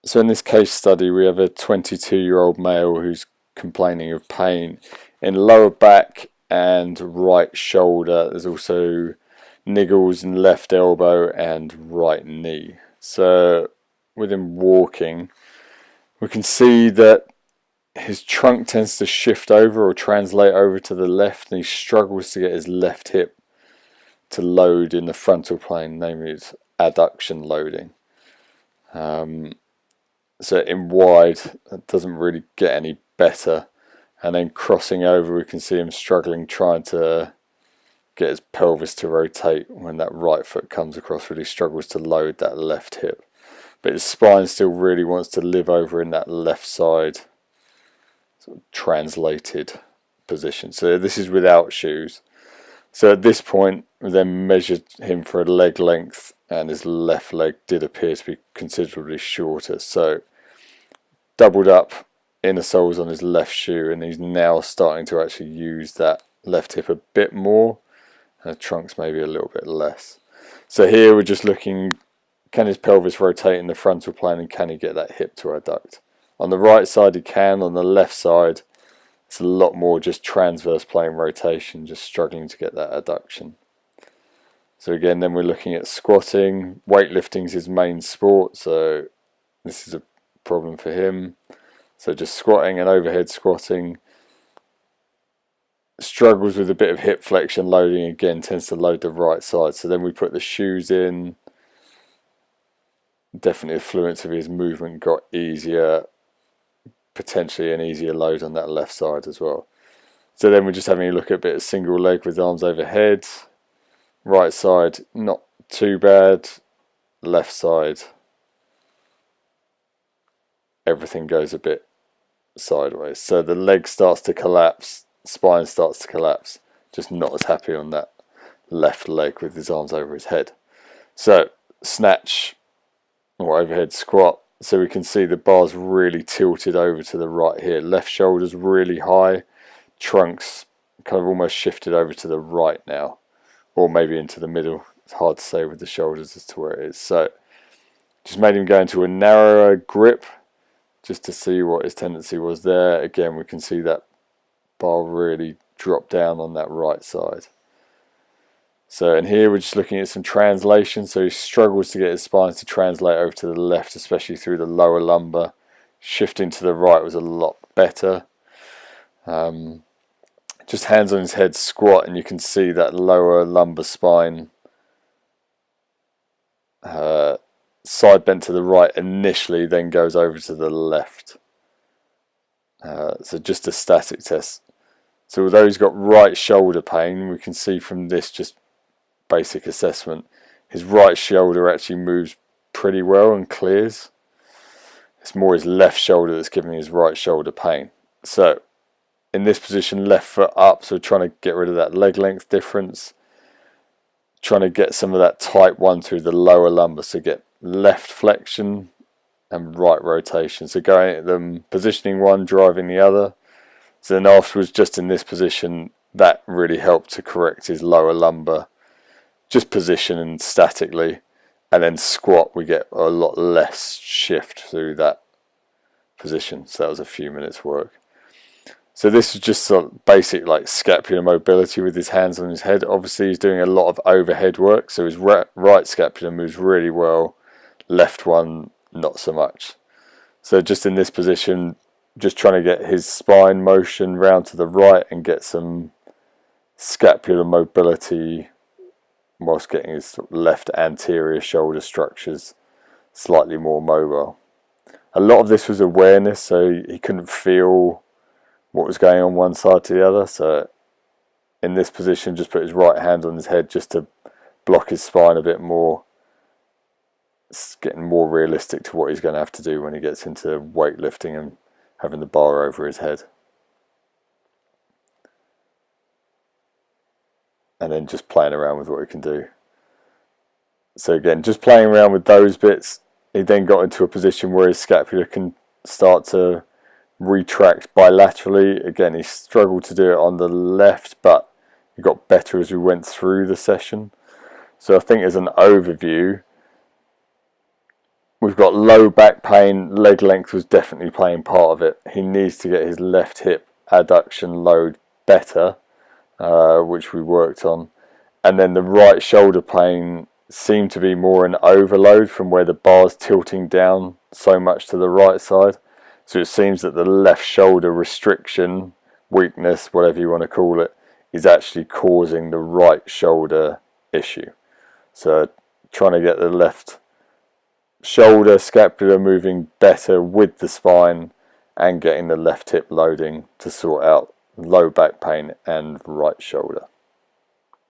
So in this case study we have a 22-year-old male who's complaining of pain in lower back and right shoulder. There's also niggles in left elbow and right knee. So with him walking, we can see that his trunk tends to shift over or translate over to the left, and he struggles to get his left hip to load in the frontal plane, namely its adduction loading. So in wide, it doesn't really get any better. And then crossing over, we can see him struggling, trying to get his pelvis to rotate. When that right foot comes across, really struggles to load that left hip. But his spine still really wants to live over in that left side sort of translated position. So this is without shoes. So at this point, we then measured him for a leg length, and his left leg did appear to be considerably shorter. So doubled up inner soles on his left shoe, and he's now starting to actually use that left hip a bit more, and the trunk's maybe a little bit less. So here we're just looking, can his pelvis rotate in the frontal plane, and can he get that hip to adduct? On the right side he can, on the left side it's a lot more just transverse plane rotation, just struggling to get that adduction. So again, then we're looking at squatting. Weightlifting is his main sport, so this is a problem for him. So just squatting and overhead squatting. Struggles with a bit of hip flexion loading, again tends to load the right side. So then we put the shoes in. Definitely the fluency of his movement got easier, potentially an easier load on that left side as well. So then we're just having a look at a bit of single leg with arms overhead. Right side not too bad, left side everything goes a bit sideways. So the leg starts to collapse, spine starts to collapse, just not as happy on that left leg with his arms over his head. So snatch or overhead squat, so we can see the bar's really tilted over to the right here. Left shoulder's really high, trunk's kind of almost shifted over to the right now, or maybe into the middle. It's hard to say with the shoulders as to where it is. So just made him go into a narrower grip just to see what his tendency was there. Again, we can see that bar really drop down on that right side. So, and here we're just looking at some translation. So he struggles to get his spine to translate over to the left, especially through the lower lumbar. Shifting to the right was a lot better. Just hands on his head squat, and you can see that lower lumbar spine side bent to the right initially, then goes over to the left. So just a static test. So although he's got right shoulder pain, we can see from this just basic assessment, his right shoulder actually moves pretty well and clears. It's more his left shoulder that's giving his right shoulder pain. So in this position, left foot up, so trying to get rid of that leg length difference, trying to get some of that type 1 through the lower lumbar, so get left flexion and right rotation. So going at them, positioning one, driving the other. So then afterwards, just in this position, that really helped to correct his lower lumbar. Just position and statically, and then squat, we get a lot less shift through that position. So that was a few minutes work. So this is just sort of basic like scapular mobility with his hands on his head. Obviously he's doing a lot of overhead work, so his right scapula moves really well, left one not so much. So just in this position, just trying to get his spine motion round to the right and get some scapular mobility whilst getting his left anterior shoulder structures slightly more mobile. A lot of this was awareness, so he couldn't feel what was going on one side to the other. So in this position, just put his right hand on his head just to block his spine a bit more. It's getting more realistic to what he's going to have to do when he gets into weightlifting and having the bar over his head. And then just playing around with what he can do. So again, just playing around with those bits, he then got into a position where his scapula can start to retract bilaterally. Again, he struggled to do it on the left, but he got better as we went through the session. So I think as an overview, We've got low back pain. Leg length was definitely playing part of it. He needs to get his left hip adduction load better, which we worked on. And then the right shoulder pain seemed to be more an overload from where the bar's tilting down so much to the right side. So it seems that the left shoulder restriction, weakness, whatever you want to call it, is actually causing the right shoulder issue. So trying to get the left shoulder scapula moving better with the spine and getting the left hip loading to sort out low back pain and right shoulder.